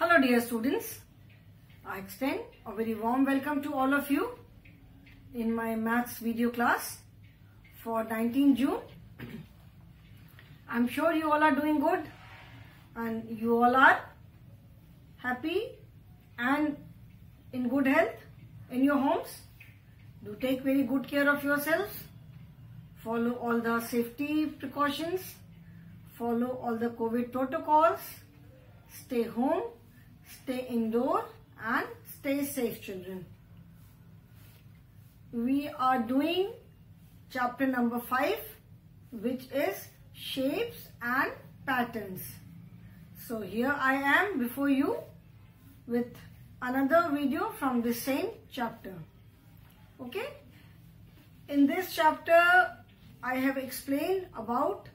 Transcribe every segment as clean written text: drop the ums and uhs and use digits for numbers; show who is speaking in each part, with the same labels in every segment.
Speaker 1: Hello dear students, I extend a very warm welcome to all of you in my maths video class for 19 June. I'm sure you all are doing good and you all are happy and in good health in your homes. Do take very good care of yourselves. Follow all the safety precautions. Follow all the COVID protocols. Stay home, stay indoor and stay safe, children. We are doing chapter number 5, which is shapes and patterns. So here I am before you with another video from the same chapter. Okay. In this chapter, I have explained about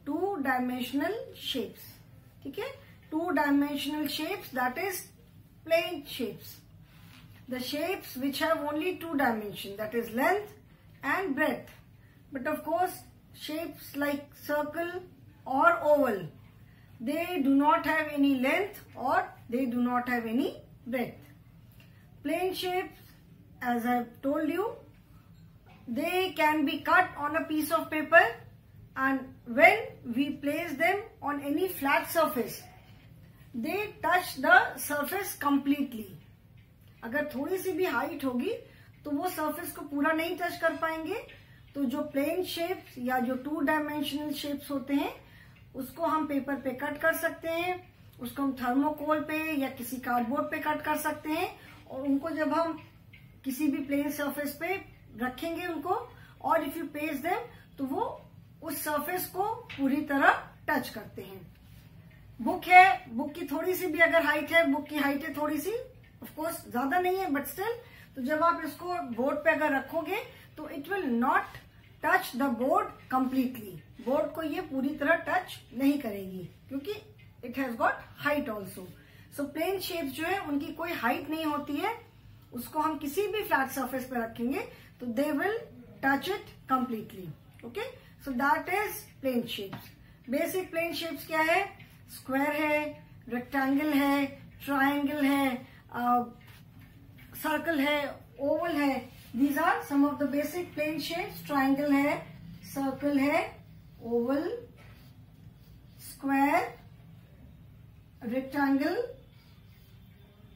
Speaker 1: two-dimensional shapes. Okay. Two-dimensional shapes, that is plane shapes. The shapes which have only two dimensions, that is length and breadth. But of course, shapes like circle or oval, they do not have any length or they do not have any breadth. Plane shapes, as I have told you, they can be cut on a piece of paper, and when we place them on any flat surface, they touch the surface completely. अगर थोड़ी सी भी height होगी तो वो surface को पूरा नहीं touch कर पाएंगे. तो जो प्लेन शेप्स या जो टू डायमेंशनल शेप्स होते हैं उसको हम पेपर पे कट कर सकते हैं, उसको हम थर्मोकोल पे या किसी कार्डबोर्ड पे कट कर सकते हैं, और उनको जब हम किसी भी प्लेन सरफेस पे रखेंगे उनको, और इफ यू पेस्ट देम, तो वो उस सरफेस को पूरी तरह टच करते हैं. बुक है, बुक की थोड़ी सी भी अगर हाइट है, बुक की हाइट है थोड़ी सी, ऑफ कोर्स ज्यादा नहीं है बट स्टिल, तो जब आप इसको बोर्ड पे अगर रखोगे तो it will not touch the board completely. Board को ये पूरी तरह टच नहीं करेगी क्योंकि it has got height also. So plane shapes जो है उनकी कोई हाइट नहीं होती है, उसको हम किसी भी फ्लैट सरफेस पे रखेंगे तो they will touch it completely. Okay, so that is plane shapes. Basic plane shapes क्या है? स्क्वायर है, रेक्टेंगल है, ट्रायंगल है, सर्कल है, ओवल है. These are some of the basic plane shapes. Triangle है, सर्कल है, oval, square, rectangle.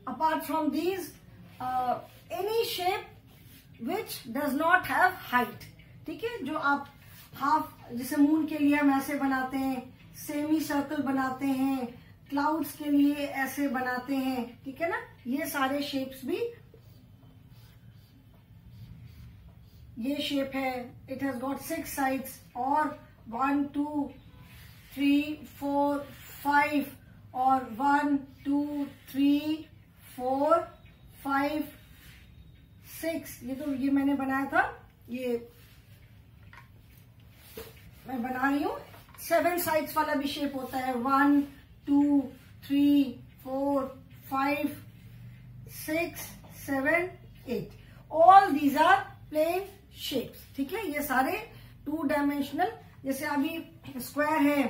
Speaker 1: Apart from these any shape which does not have height. ठीक है, जो आप हाफ, जैसे मून के लिए हम ऐसे बनाते हैं, सेमी सर्कल बनाते हैं, क्लाउड्स के लिए ऐसे बनाते हैं, ठीक है ना. ये सारे शेप्स भी, ये शेप है, इट हैज गॉट 6 साइड्स, और 1 2 3 4 5, और 1 2 3 4 5 6. ये मैंने बनाया था, ये मैं बना रही हूं. 7 साइड्स वाला भी शेप होता है. 1 2 3 4 5 6 7 8. All these are plane shapes. ठीक है, ये सारे टू डायमेंशनल. जैसे अभी स्क्वायर है,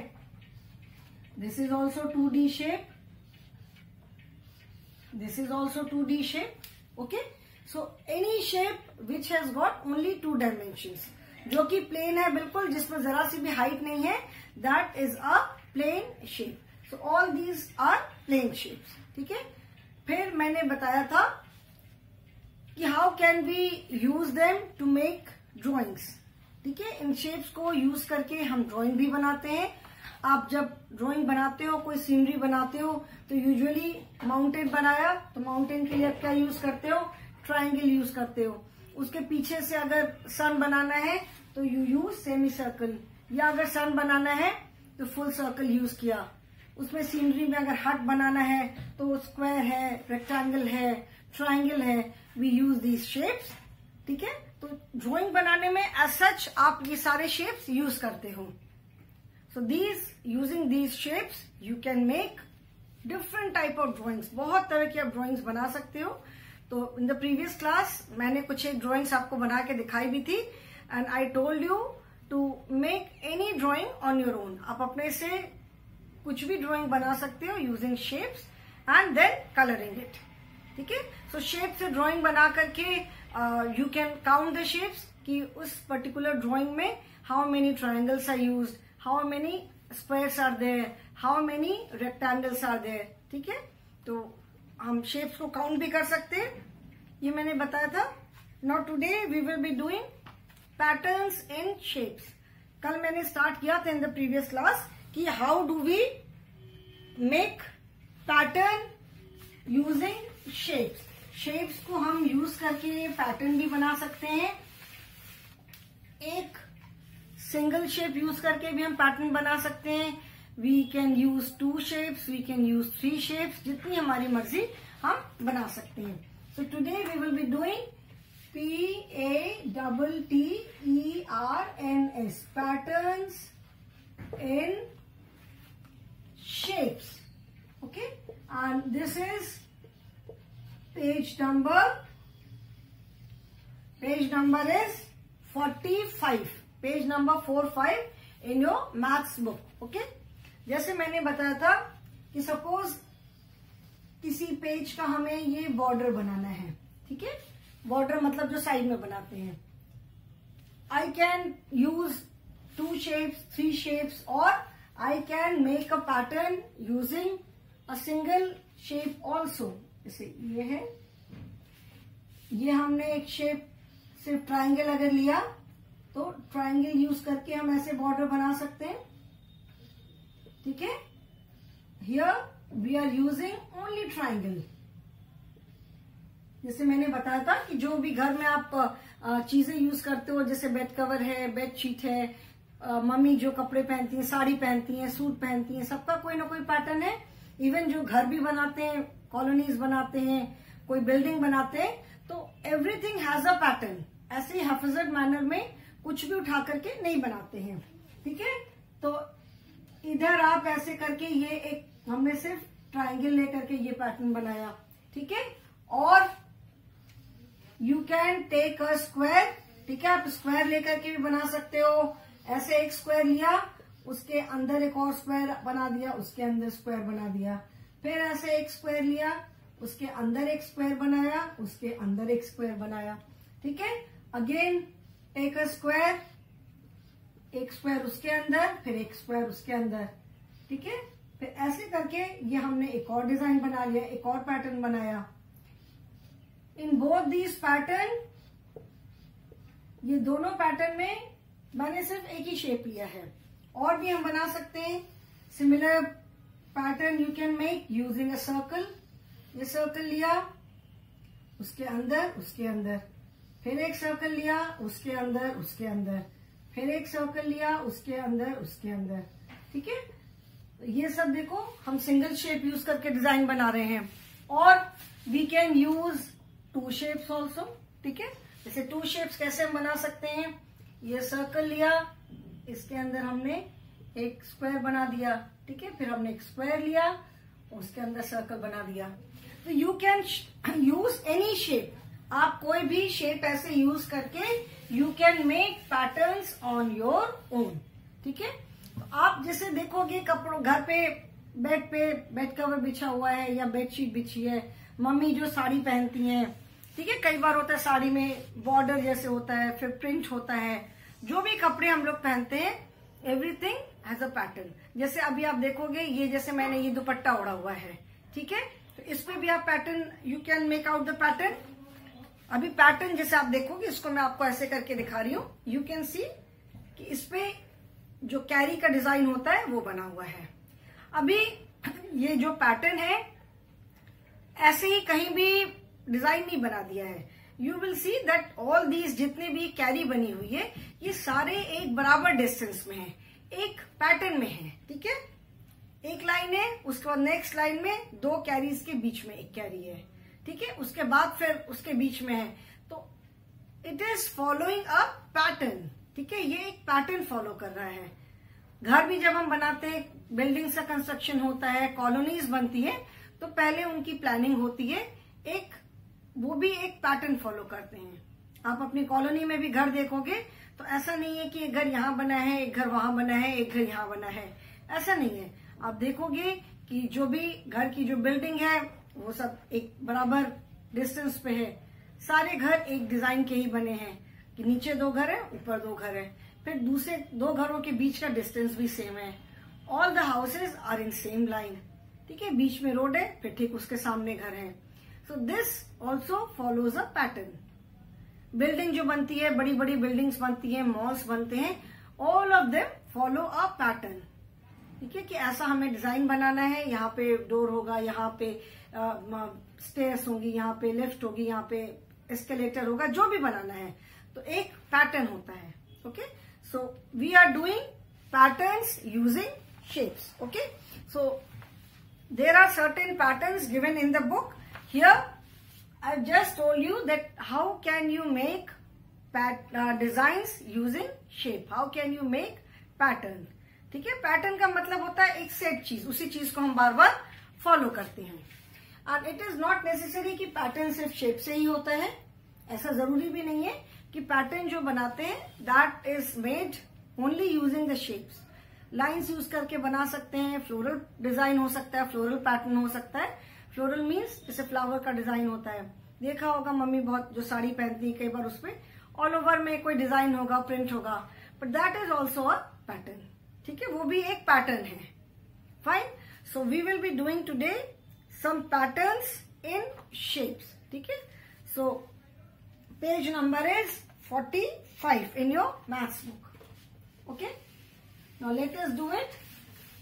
Speaker 1: this is also 2D shape, this is also 2D shape. Okay, so any shape which has got only 2 dimensions, जो कि प्लेन है बिल्कुल, जिसमें जरा सी भी हाइट नहीं है, that is a plane shape. So all these are plane shapes. ठीक है, फिर मैंने बताया था कि how can we use them to make drawings. ठीक है, इन शेप्स को यूज करके हम ड्राइंग भी बनाते हैं. आप जब ड्राइंग बनाते हो, कोई सीनरी बनाते हो, तो यूजुअली माउंटेन बनाया तो माउंटेन के लिए आप क्या यूज करते हो? ट्रायंगल यूज करते हो. उसके पीछे से अगर सन बनाना है तो यू यूज सेमी सर्कल, या अगर सन बनाना है तो फुल सर्कल यूज किया. उसमें सीनरी में अगर हट बनाना है तो स्क्वायर है, रेक्टेंगल है, ट्रायंगल है, वी यूज दीज शेप्स. ठीक है, तो ड्राइंग बनाने में एज सच आप ये सारे शेप्स यूज करते हो. So using these shapes you can make different type of drawings. बहुत तरह की आप ड्राइंग्स बना सकते हो. तो इन द प्रीवियस क्लास मैंने कुछ एक ड्राइंग्स आपको बना के दिखाई भी थी, and I told you to make any drawing on your own. आप अपने से कुछ भी ड्राइंग बना सकते हो using shapes, and then colouring it. ठीक है, सो शेप से ड्राइंग बना करके you can count the shapes कि उस पर्टिकुलर ड्राइंग में how many triangles are used, how many squares are there, how many rectangles are there. ठीक है, तो हम शेप्स को काउंट भी कर सकते हैं, ये मैंने बताया था। Now today we will be doing patterns in shapes. कल मैंने स्टार्ट किया था इन द प्रीवियस क्लास कि how do we make pattern using shapes. Shapes को हम यूज करके पैटर्न भी बना सकते हैं। एक सिंगल शेप यूज करके भी हम पैटर्न बना सकते हैं। We can use 2 shapes, we can use 3 shapes, जितनी हमारी मर्जी हम बना सकते हैं। So today we will be doing PATTERNS, patterns in shapes. Okay, and this is page number is 45, page number 45 in your maths book. Okay, जैसे मैंने बताया था कि सपोज किसी पेज का हमें ये बॉर्डर बनाना है। ठीक है, बॉर्डर मतलब जो साइड में बनाते हैं। I can use 2 shapes, 3 shapes, और I can make a pattern using a single shape also. जैसे ये है, ये हमने एक शेप सिर्फ ट्राइंगल अगर लिया तो ट्राइंगल यूज करके हम ऐसे बॉर्डर बना सकते हैं। ठीक है, here we are using only triangle. जैसे मैंने बताया था कि जो भी घर में आप चीजें यूज करते हो, जैसे बेड कवर है, बेड शीट है, मम्मी जो कपड़े पहनती हैं, साड़ी पहनती हैं, सूट पहनती हैं, सबका कोई ना कोई पैटर्न है। इवन जो घर भी बनाते हैं, कॉलोनीज बनाते हैं, कोई बिल्डिंग बनाते हैं, तो एवरीथिंग हैज अ पैटर्न। ऐसे ही हफजत मैनर में कुछ भी उठा करके नहीं बनाते हैं। ठीक है, तो इधर आप ऐसे करके ये एक हमने सिर्फ ट्राइंगल लेकर के ये पैटर्न बनाया। ठीक है, और you can take a square. ठीक है, आप स्क्वायर लेकर के भी बना सकते हो। ऐसे एक स्क्वायर लिया, उसके अंदर एक और स्क्वायर बना दिया, उसके अंदर स्क्वायर बना दिया। फिर ऐसे एक स्क्वायर लिया, उसके अंदर एक स्क्वायर बनाया, उसके अंदर एक स्क्वायर बनाया। ठीक है, अगेन टेक अ स्क्वायर, एक स्क्वायर उसके अंदर, फिर एक स्क्वायर उसके अंदर। ठीक है, फिर ऐसे करके ये हमने एक और डिजाइन बना लिया, एक और पैटर्न बनाया। इन बोथ दीज पैटर्न, ये दोनों पैटर्न में मैंने सिर्फ एक ही शेप लिया है। और भी हम बना सकते हैं। Similar pattern you can make using a circle. ये सर्कल लिया, उसके अंदर, उसके अंदर, फिर एक सर्कल लिया, उसके अंदर, उसके अंदर, फिर एक सर्कल लिया, उसके अंदर, उसके अंदर। ठीक है, ये सब देखो हम सिंगल शेप यूज करके डिजाइन बना रहे हैं। और we can use 2 shapes also. ठीक है, जैसे 2 शेप्स कैसे हम बना सकते हैं। ये सर्कल लिया, इसके अंदर हमने एक स्क्वायर बना दिया। ठीक है, फिर हमने एक स्क्वायर लिया, उसके अंदर सर्कल बना दिया। तो you can use any shape. आप कोई भी शेप ऐसे यूज करके you can make patterns on your own. ठीक है, तो आप जैसे देखोगे कपड़ों, घर पे बेड कवर बिछा हुआ है या बेडशीट बिछी है, मम्मी जो साड़ी पहनती हैं। ठीक है, कई बार होता है साड़ी में बॉर्डर जैसे होता है, फिर प्रिंट होता है। जो भी कपड़े हम लोग पहनते हैं, एवरीथिंग हैज अ पैटर्न। जैसे अभी आप देखोगे, ये जैसे मैंने ये दुपट्टा ओढ़ा हुआ है। ठीक है, तो इस पे भी आप pattern, you can make out the pattern. अभी पैटर्न जैसे आप देखोगे, इसको मैं आपको ऐसे करके दिखा रही हूँ। यू कैन सी कि इस पे जो कैरी का डिजाइन होता है वो बना हुआ है। अभी ये जो पैटर्न है, ऐसे ही कहीं भी डिजाइन नहीं बना दिया है। You will see that all these जितने भी कैरी बनी हुई है, ये सारे एक बराबर डिस्टेंस में है, एक पैटर्न में है। ठीक है, एक लाइन है, उसके बाद नेक्स्ट लाइन में 2 कैरीज के बीच में एक कैरी है। ठीक है, उसके बाद फिर उसके बीच में है। तो it is following a pattern. ठीक है, ये एक पैटर्न फॉलो कर रहा है। घर भी जब हम बनाते हैं, बिल्डिंग का कंस्ट्रक्शन होता है, कॉलोनीज बनती है, तो पहले उनकी प्लानिंग होती है, एक वो भी एक पैटर्न फॉलो करते हैं। आप अपनी कॉलोनी में भी घर देखोगे तो ऐसा नहीं है कि एक घर यहाँ बना है, एक घर वहां बना है, एक घर यहाँ बना है, ऐसा नहीं है। आप देखोगे कि जो भी घर की जो बिल्डिंग है वो सब एक बराबर डिस्टेंस पे है। सारे घर एक डिजाइन के ही बने हैं कि नीचे 2 घर है, ऊपर 2 घर है, फिर दूसरे 2 घरों के बीच का डिस्टेंस भी सेम है। All the houses are in same line, ठीक है, बीच में रोड है, फिर ठीक उसके सामने घर है। So this also follows a pattern. Building जो बनती है, बड़ी बड़ी बिल्डिंग्स बनती हैं, मॉल्स बनते हैं, all of them follow a pattern, ठीक है, कि ऐसा हमें डिजाइन बनाना है। यहाँ पे डोर होगा, यहाँ पे स्टेयर्स होंगी, यहाँ पे लिफ्ट होगी, यहाँ पे एस्केलेटर होगा, जो भी बनाना है तो एक पैटर्न होता है। Okay, so we are doing patterns using shapes. Okay, so there are certain patterns given in the book. Here I just told you that how can you make designs using shape, how can you make pattern. ठीक है, pattern का मतलब होता है एक set चीज, उसी चीज को हम बार बार फॉलो करते हैं। And it is not necessary कि पैटर्न सिर्फ शेप से ही होता है, ऐसा जरूरी भी नहीं है कि पैटर्न जो बनाते हैं that is made only using the shapes. Lines use करके बना सकते हैं, फ्लोरल डिजाइन हो सकता है, फ्लोरल पैटर्न हो सकता है। फ्लोरल मीन्स जैसे फ्लावर का डिजाइन होता है, देखा होगा मम्मी बहुत जो साड़ी पहनती है कई बार उसपे ऑल ओवर में कोई डिजाइन होगा, प्रिंट होगा, but that is also a pattern. ठीक है, वो भी एक पैटर्न है। Fine, so we will be doing today some patterns in shapes. ठीक है, so page number is 45 in your maths book. Okay, now let us do it.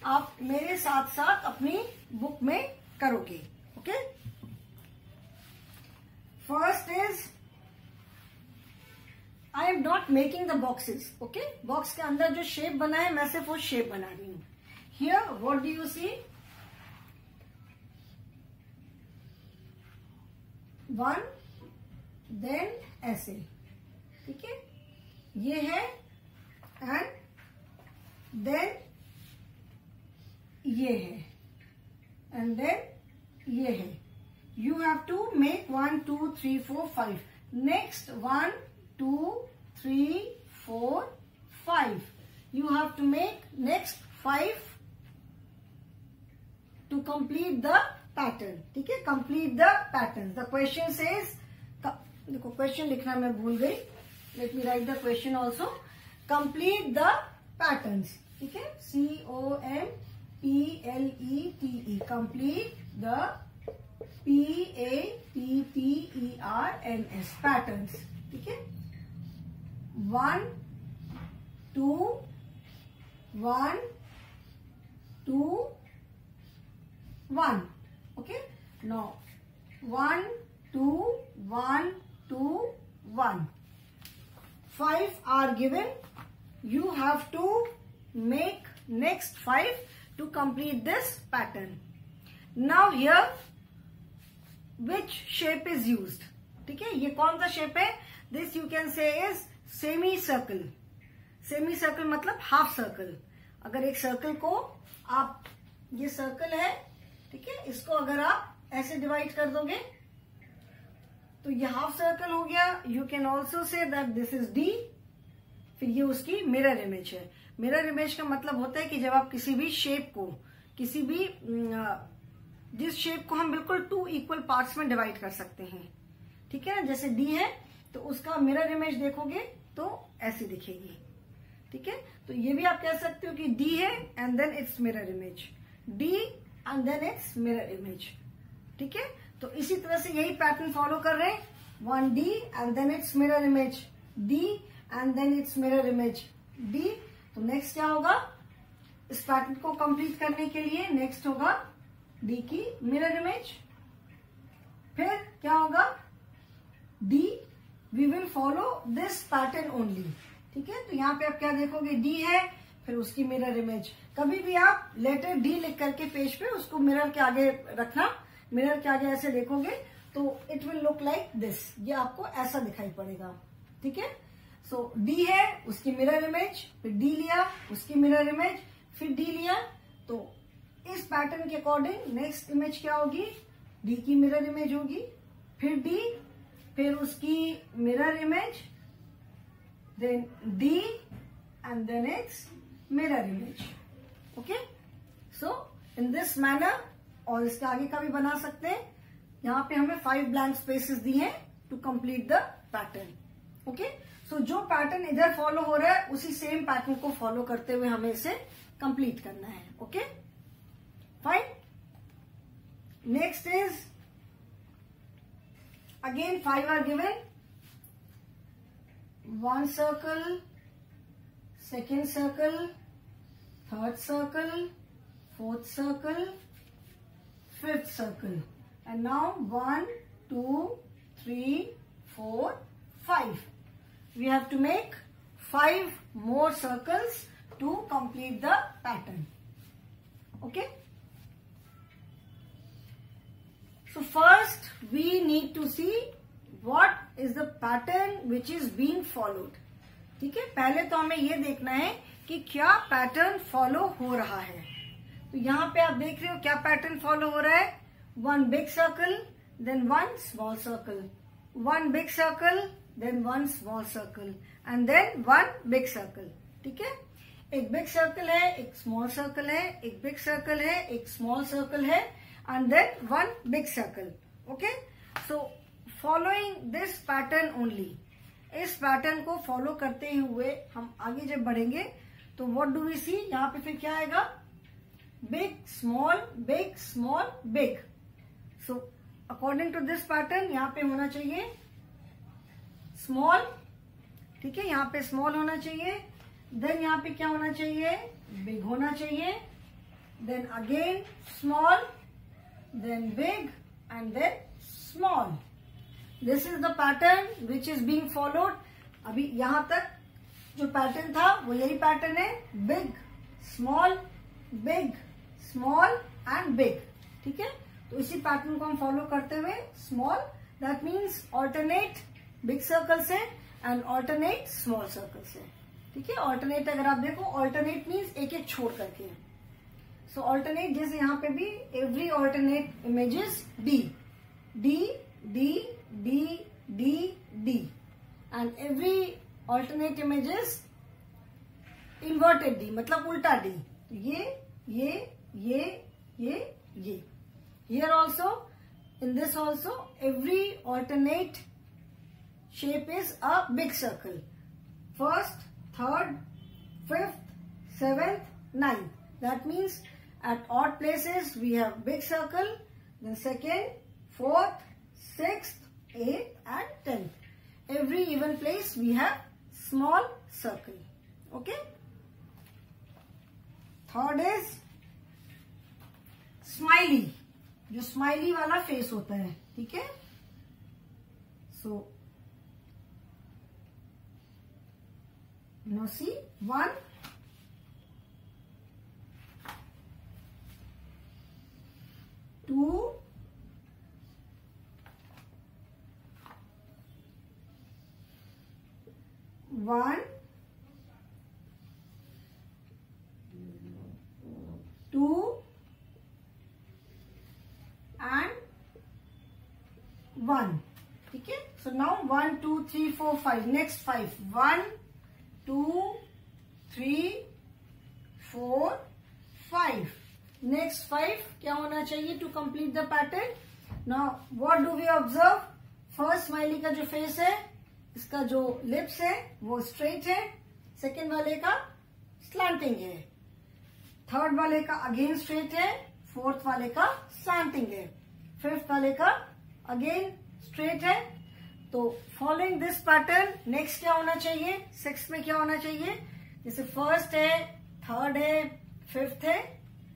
Speaker 1: आप मेरे साथ साथ अपनी बुक में करोगे। Okay, first is I am not making the boxes. Okay, box के अंदर जो shape बना है मैं सिर्फ वो shape बना रही हूँ। Here what do you see? 1 then ऐसे, ठीक है, ये है, एंड देन ये है, एंड देन ये है। You have to make 1 2 3 4 5। Next 1 2 3 4 5। You have to make next 5 to complete the pattern. ठीक है, complete the pattern. The question says, देखो क्वेश्चन लिखना मैं भूल गई, let me write the question also. Complete the patterns, ठीक है, COMPLETE, complete the PATTERNS, patterns. ठीक है, 1 2 1 2 1। Okay, now 1 2 1 2 1, 5 are given. You have to make next 5 to complete this pattern. Now here which shape is used? ठीक है, ये कौन सा shape है? This you can say is semi circle. Semi circle मतलब half circle. अगर एक circle को आप, ये सर्कल है, ठीक है, इसको अगर आप ऐसे डिवाइड कर दोगे तो ये हाफ सर्कल हो गया। You can also say that this is D। फिर ये उसकी मिरर इमेज है। मिरर इमेज का मतलब होता है कि जब आप किसी भी शेप को, किसी भी जिस शेप को हम बिल्कुल 2 इक्वल पार्ट्स में डिवाइड कर सकते हैं, ठीक है ना, जैसे D है तो उसका मिरर इमेज देखोगे तो ऐसी दिखेगी। ठीक है, तो ये भी आप कह सकते हो कि D है and then it's mirror image, D and then it's mirror image. ठीक है, तो इसी तरह से यही पैटर्न फॉलो कर रहे हैं। 1D and then it's mirror image, D and then it's mirror image, D। तो नेक्स्ट क्या होगा इस पैटर्न को कंप्लीट करने के लिए? नेक्स्ट होगा D की मिरर इमेज। फिर क्या होगा? D। We will follow this pattern only. ठीक है, तो यहाँ पे आप क्या देखोगे? D है, फिर उसकी मिरर इमेज। कभी भी आप लेटर D लिख करके पेज पे उसको मिरर के आगे रखना, मिरर के आगे ऐसे देखोगे तो it will look like this, ये आपको ऐसा दिखाई पड़ेगा। ठीक है, सो D है, उसकी मिरर इमेज, फिर D लिया, उसकी मिरर इमेज, फिर D लिया। तो इस पैटर्न के अकॉर्डिंग नेक्स्ट इमेज क्या होगी? D की मिरर इमेज होगी, फिर D, फिर उसकी mirror image, then D and then it's mirror image. Okay, so in this manner, और इसके आगे का भी बना सकते हैं। यहाँ पे हमें 5 ब्लैंक स्पेसेस दिए हैं to complete the pattern. Okay, so जो पैटर्न इधर फॉलो हो रहा है उसी सेम पैटर्न को फॉलो करते हुए हमें इसे कंप्लीट करना है। Okay, fine. Next is again 5 are given, 1 circle, 2nd circle, 3rd circle, 4th circle, 5th circle, and now 1, 2, 3, 4, 5. We have to make 5 more circles to complete the pattern. Okay. So first we need to see what is the pattern which is being followed. ठीक है, पहले तो हमें ये देखना है कि क्या पैटर्न फॉलो हो रहा है। तो यहाँ पे आप देख रहे हो क्या पैटर्न फॉलो हो रहा है। 1 big circle, then 1 small circle, 1 big circle, then 1 small circle, and then 1 big circle. ठीक है, एक बिग सर्कल है, एक स्मॉल सर्कल है, एक बिग सर्कल है, एक स्मॉल सर्कल है, and then 1 big circle. Okay, so following this pattern only, इस पैटर्न को फॉलो करते हुए हम आगे जब बढ़ेंगे तो व्हाट डू वी सी, यहाँ पे फिर क्या आएगा, big small big small big. So according to this pattern यहाँ पे होना चाहिए स्मॉल। ठीक है, यहाँ पे स्मॉल होना चाहिए, देन यहाँ पे क्या होना चाहिए, बिग होना चाहिए, then again small, then big, and then small. This is the pattern which is being followed. अभी यहां तक जो पैटर्न था वो यही पैटर्न है, बिग स्मॉल एंड बिग। ठीक है, तो इसी पैटर्न को हम फॉलो करते हुए small, that means alternate big circle से एंड ऑल्टरनेट स्मॉल सर्कल से। ठीक है, ऑल्टरनेट अगर आप देखो, ऑल्टरनेट मीन्स एक एक छोड़ करके। सो ऑल्टरनेट, जैसे यहाँ पे भी every alternate images D D D D D D, and every alternate images inverted D, मतलब उल्टा डी। ये here also, in this also, every alternate shape is a big circle. 1st, 3rd, 5th, 7th, 9th. That means at odd places we have big circle, then 2nd, 4th, 6th, 8th and 10th. Every even place we have small circle. Okay. Third is smiley, जो smiley वाला face होता है। ठीक है, so no C 1, 2, 1, 2 and 1. ठीक है, so now 1, 2, 3, 4, 5. Next 5. 1, 2, 3, 4, 5. Next 5 क्या होना चाहिए to complete the pattern? Now what do we observe? First smiley का जो फेस है, इसका जो लिप्स है वो स्ट्रेट है, सेकेंड वाले का स्लैंटिंग है, थर्ड वाले का अगेन स्ट्रेट है, फोर्थ वाले का स्लैंटिंग है, फिफ्थ वाले का अगेन स्ट्रेट है। तो फॉलोइंग दिस पैटर्न नेक्स्ट क्या होना चाहिए, सिक्स में क्या होना चाहिए, जैसे फर्स्ट है, थर्ड है, फिफ्थ है।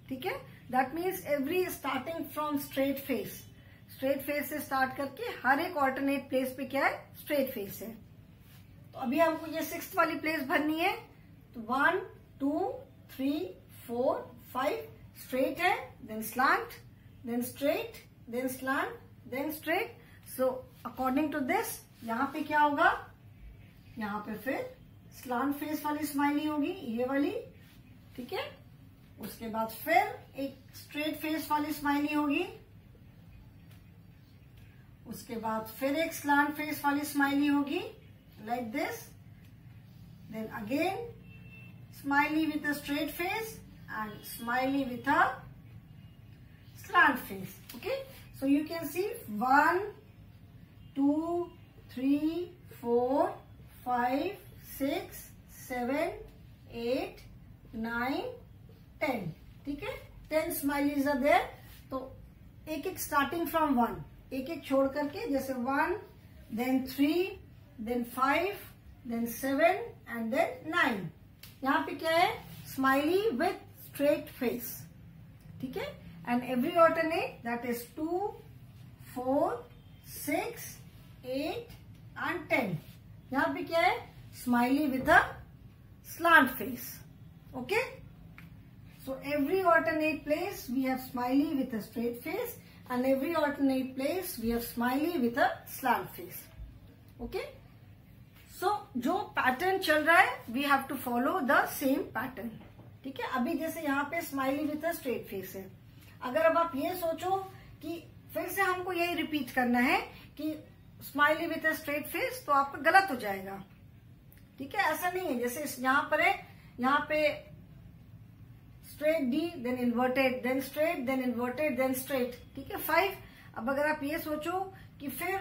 Speaker 1: ठीक है, that means every starting from straight face से स्टार्ट करके हर एक ऑल्टरनेट प्लेस पे क्या है, स्ट्रेट फेस है। तो अभी हमको ये सिक्स्थ वाली प्लेस भरनी है। तो 1, 2, 3, 4, 5 स्ट्रेट है, then slant, then straight, then slant, then straight. So according to this यहाँ पे क्या होगा, यहाँ पे फिर स्लैंट फेस वाली स्माइली होगी, ये वाली। ठीक है, उसके बाद फिर एक स्ट्रेट फेस वाली स्माइली होगी, उसके बाद फिर एक स्लैंट फेस वाली स्माइली होगी like this, then again smiley with a straight face and smiley with a slant face. Okay, so you can see 1, 2, 3, 4, 5, 6, 7, 8, 9, 10. ठीक है, 10 smileys are there. तो एक एक स्टार्टिंग फ्रॉम 1, एक एक छोड़ करके, जैसे 1, then 3, then 5, then 7 and then 9. यहाँ पे क्या है, स्माइली विथ स्ट्रेट फेस. ठीक है, and every alternate that is 2, 4, 6, 8 and 10. यहाँ पे क्या है, smiley with a slant face. Okay, so every alternate place we have smiley with a straight face and every alternate place we have smiley with a slant face. Okay, so जो pattern चल रहा है we have to follow the same pattern. ठीक है, अभी जैसे यहाँ पे smiley with a straight face है. अगर अब आप ये सोचो कि फिर से हमको यही रिपीट करना है कि smiley with a straight face, तो आपका गलत हो जाएगा. ठीक है, ऐसा नहीं है. जैसे यहाँ पर है, यहाँ पे straight D, then inverted, then straight, then inverted, then straight. ठीक है, 5. अब अगर आप ये सोचो कि फिर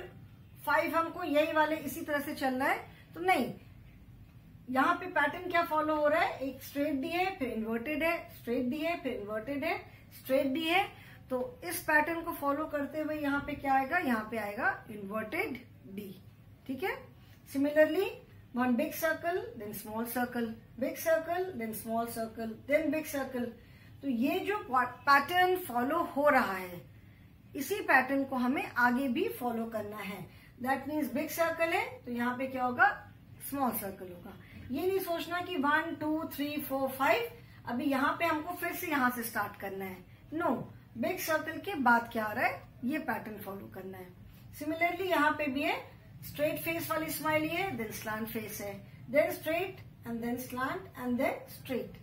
Speaker 1: 5 हमको यही वाले इसी तरह से चलना है, तो नहीं. यहाँ पे पैटर्न क्या फॉलो हो रहा है, एक स्ट्रेट डी है, फिर इन्वर्टेड है, स्ट्रेट डी है, फिर इन्वर्टेड है, स्ट्रेट डी है. तो इस पैटर्न को फॉलो करते हुए यहाँ पे क्या आएगा, यहाँ पे आएगा इन्वर्टेड डी. ठीक है, similarly one big circle, then small circle, big circle, then small circle, then big circle. तो ये जो पैटर्न फॉलो हो रहा है, इसी पैटर्न को हमें आगे भी फॉलो करना है. दैट मीन्स बिग सर्कल है तो यहाँ पे क्या होगा, स्मॉल सर्कल होगा. ये नहीं सोचना कि 1, 2, 3, 4, 5 अभी यहाँ पे हमको फिर से यहाँ से स्टार्ट करना है. नो, बिग सर्कल के बाद क्या आ रहा है, ये पैटर्न फॉलो करना है. सिमिलरली यहाँ पे भी है, स्ट्रेट फेस वाली स्माइली है, देन स्लांट फेस है, then straight and then slant and then straight.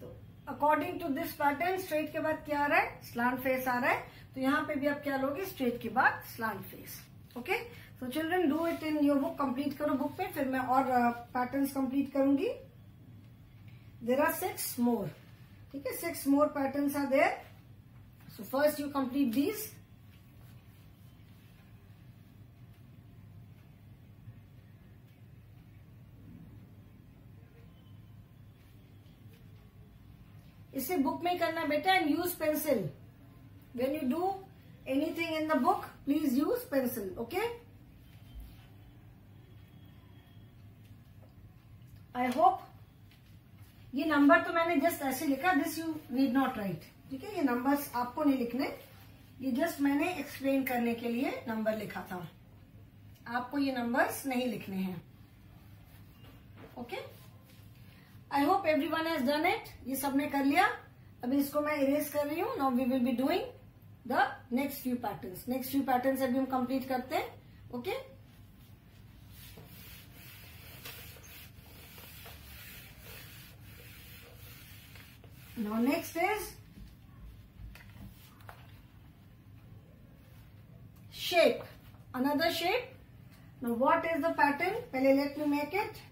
Speaker 1: तो according to this pattern straight के बाद क्या आ रहा है, स्लांट फेस आ रहा है. तो यहाँ पे भी आप क्या लोगे, स्ट्रेट के बाद slant face. Okay, so children do it in your book. Complete करो बुक में, फिर मैं और पैटर्न्स कंप्लीट करूंगी. There are 6 more. ठीक है, 6 more patterns are there. So first you complete these. इसे बुक में करना बेटा, and use pencil. When you do anything in the book please use pencil. Okay, I hope. ये number तो मैंने जस्ट ऐसे लिखा, this you need not right. ठीक है, ये नंबर्स आपको नहीं लिखने, ये जस्ट मैंने एक्सप्लेन करने के लिए नंबर लिखा था. आपको ये नंबर्स नहीं लिखने हैं. Okay, I hope everyone has done it. ये सबने कर लिया. अभी इसको मैं इरेज कर रही हूँ. Now we will be doing the next few patterns. Next few patterns अभी हम कंप्लीट करते हैं. Okay, now next is shape. Another shape. Now what is the pattern, पहले let me make it.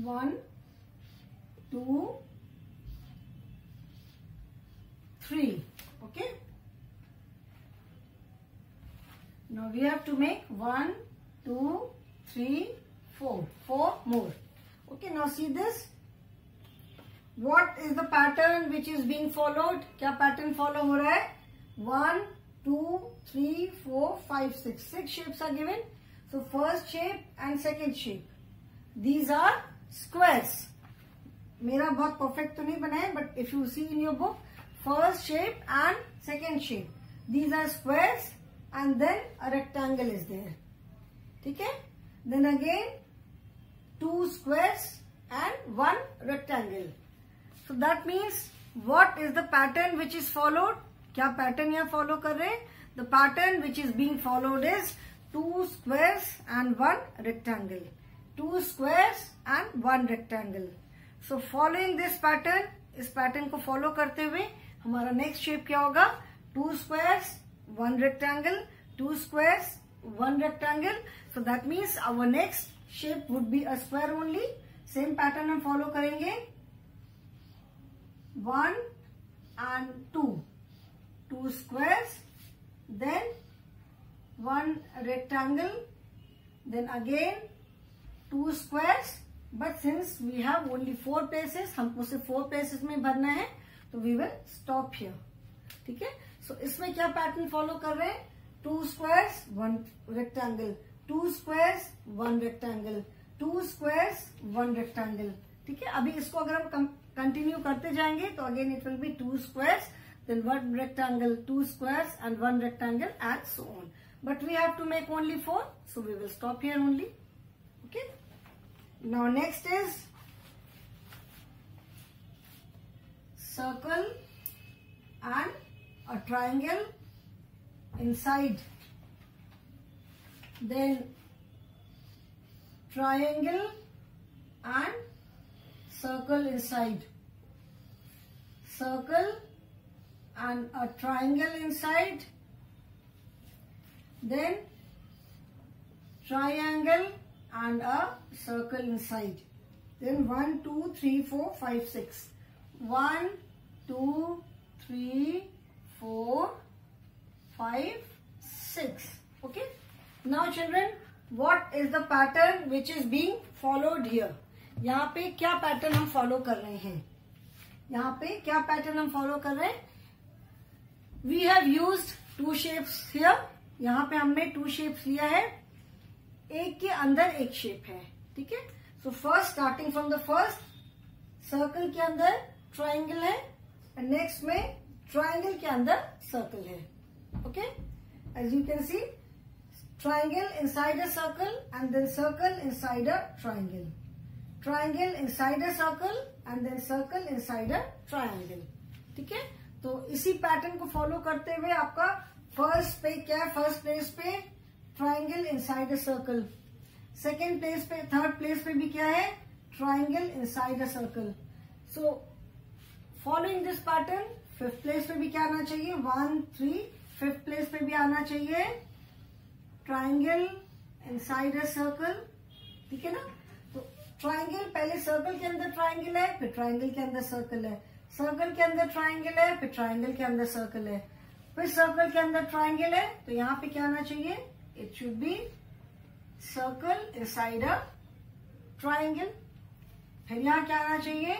Speaker 1: One, 2, 3. Okay. Now we have to make 1, 2, 3, 4. 4 more. Okay. Now see this. What is the pattern which is being followed? क्या pattern follow हो रहा है? 1, 2, 3, 4, 5, 6. 6 shapes are given. So first shape and second shape. These are squares. मेरा बहुत perfect तो नहीं बना है, but if you see in your book, first shape and second shape, these are squares and then a rectangle is there. ठीक है, then again 2 squares and 1 rectangle. So that means what is the pattern which is followed. क्या pattern यहाँ follow कर रहे हैं, the pattern which is being followed is 2 squares and 1 rectangle. 2 squares and 1 rectangle. So following this pattern, इस pattern को follow करते हुए हमारा नेक्स्ट शेप क्या होगा? 2 squares 1 rectangle, 2 squares 1 rectangle. So that means our next shape would be a square only. Same pattern हम follow करेंगे. 1 and 2 squares, then 1 rectangle, then again 2 squares. But since we have only 4 places, हमको सिर्फ 4 places में भरना है, तो we will stop here. ठीक है. So इसमें क्या पैटर्न फॉलो कर रहे हैं? 2 squares 1 rectangle, 2 squares 1 rectangle, 2 squares 1 rectangle. ठीक है. अभी इसको अगर हम कंटिन्यू करते जाएंगे तो again it will be 2 squares, then 1 rectangle, 2 squares and 1 rectangle and so on. But we have to make only 4, so we will stop here only. Okay. Now next is circle and a triangle inside, then triangle and circle inside, circle and a triangle inside, then triangle and a circle inside, then 1 2 3 4 5 6, 1 2 3 4 5 6. Okay. Now children, what is the pattern which is being followed here? यहाँ पे क्या pattern हम follow कर रहे हैं? यहाँ पे क्या पैटर्न हम फॉलो कर रहे हैं? We have used 2 shapes here. यहाँ पे हमने 2 shapes लिया है. एक के अंदर एक शेप है. ठीक है. So first starting from the first, circle के अंदर ट्राइंगल है, and next में ट्राइंगल के अंदर सर्कल है. Okay. As you can see, triangle inside a circle and then circle inside a triangle. Triangle inside a circle and then circle inside a triangle. ठीक है. तो इसी पैटर्न को फॉलो करते हुए आपका फर्स्ट पे क्या है? फर्स्ट प्लेस पे triangle inside a circle. Second place पे, थर्ड प्लेस पे भी क्या है? Triangle inside a circle. So following this pattern fifth place पे भी क्या आना चाहिए? 1 3. फिफ्थ प्लेस पे भी आना चाहिए ट्राइंगल इनसाइड अ सर्कल. ठीक है ना. तो ट्राइंगल, पहले सर्कल के अंदर ट्राइंगल है, फिर ट्राइंगल के अंदर सर्कल है, सर्कल के अंदर ट्राइंगल है, फिर ट्राइंगल के अंदर सर्कल है, फिर सर्कल के अंदर ट्राइंगल है. तो यहाँ पे क्या आना चाहिए? It should be circle inside a triangle. फिर यहाँ क्या आना चाहिए?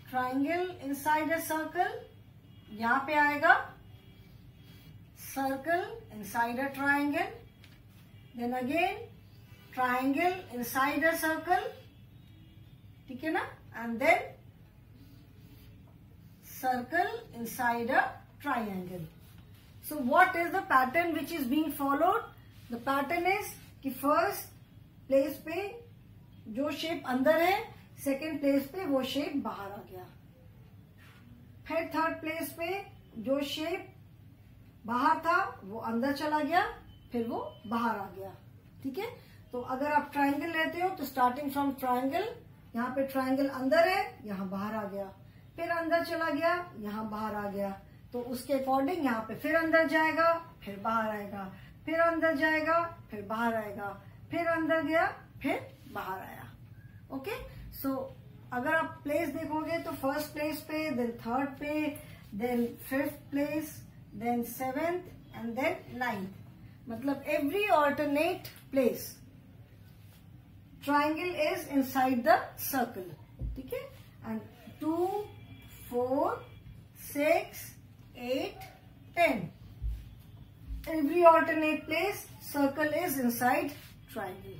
Speaker 1: Triangle inside a circle. यहाँ पे आएगा circle inside a triangle, then again triangle inside a circle. ठीक है ना. And then circle inside a triangle. So what is the pattern which is being followed? The pattern is कि first place पे जो shape अंदर है, second place पे वो शेप बाहर आ गया, फिर थर्ड प्लेस पे जो शेप बाहर था वो अंदर चला गया, फिर वो बाहर आ गया. ठीक है. तो अगर आप ट्राइंगल लेते हो तो स्टार्टिंग फ्रॉम ट्राइंगल, यहाँ पे ट्राइंगल अंदर है, यहाँ बाहर आ गया, फिर अंदर चला गया, यहाँ बाहर आ गया. तो उसके अकॉर्डिंग यहाँ पे फिर अंदर जाएगा, फिर बाहर आएगा, फिर अंदर जाएगा, फिर बाहर आएगा, फिर अंदर गया, फिर बाहर आया. ओके. सो अगर आप प्लेस देखोगे तो फर्स्ट प्लेस पे, देन थर्ड पे, then fifth place, then 7th and then 9th. मतलब every alternate place triangle is inside the circle. ठीक है. and 2 4 6 8 10 every alternate place circle is inside triangle.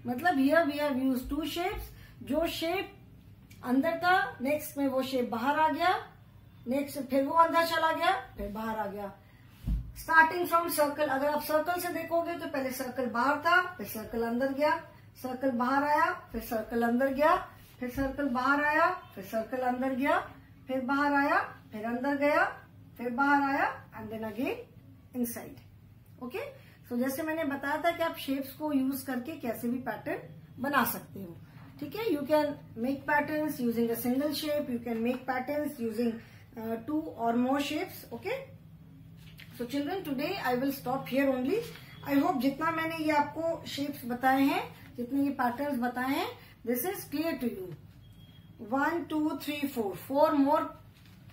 Speaker 1: मतलब here we have used 2 shapes. जो shape अंदर था, next में वो shape बाहर आ गया, नेक्स्ट फिर वो अंदर चला गया, फिर बाहर आ गया. स्टार्टिंग फ्रॉम सर्कल, अगर आप सर्कल से देखोगे तो पहले सर्कल बाहर था, फिर सर्कल अंदर गया, सर्कल बाहर आया, फिर सर्कल अंदर गया, फिर सर्कल बाहर आया, फिर सर्कल अंदर गया, फिर बाहर आया, फिर अंदर गया, फिर बाहर आया, and then again inside. Okay. So जैसे मैंने बताया था कि आप शेप्स को यूज करके कैसे भी पैटर्न बना सकते हो. ठीक है. You can make patterns using a single shape, you can make patterns using 2 or more shapes. Okay. So children, today I will stop here only. I hope जितना मैंने ये आपको shapes बताए हैं, जितने ये patterns बताए हैं, this is clear to you. 1, 2, 3, 4. 4 more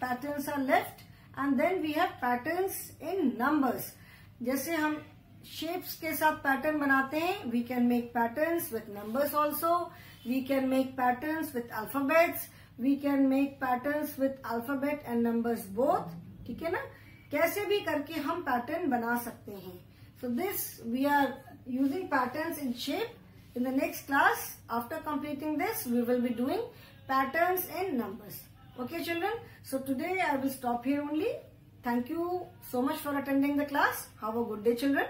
Speaker 1: patterns are left, and then we have patterns in numbers. जैसे हम shapes के साथ pattern बनाते हैं, we can make patterns with numbers also. We can make patterns with alphabets. We can make patterns with alphabet and numbers both. ठीक है ना? कैसे भी करके हम pattern बना सकते हैं. So this we are using patterns in shape. In the next class, after completing this, we will be doing patterns in numbers. Okay, children? So today I will stop here only. Thank you so much for attending the class. Have a good day, children.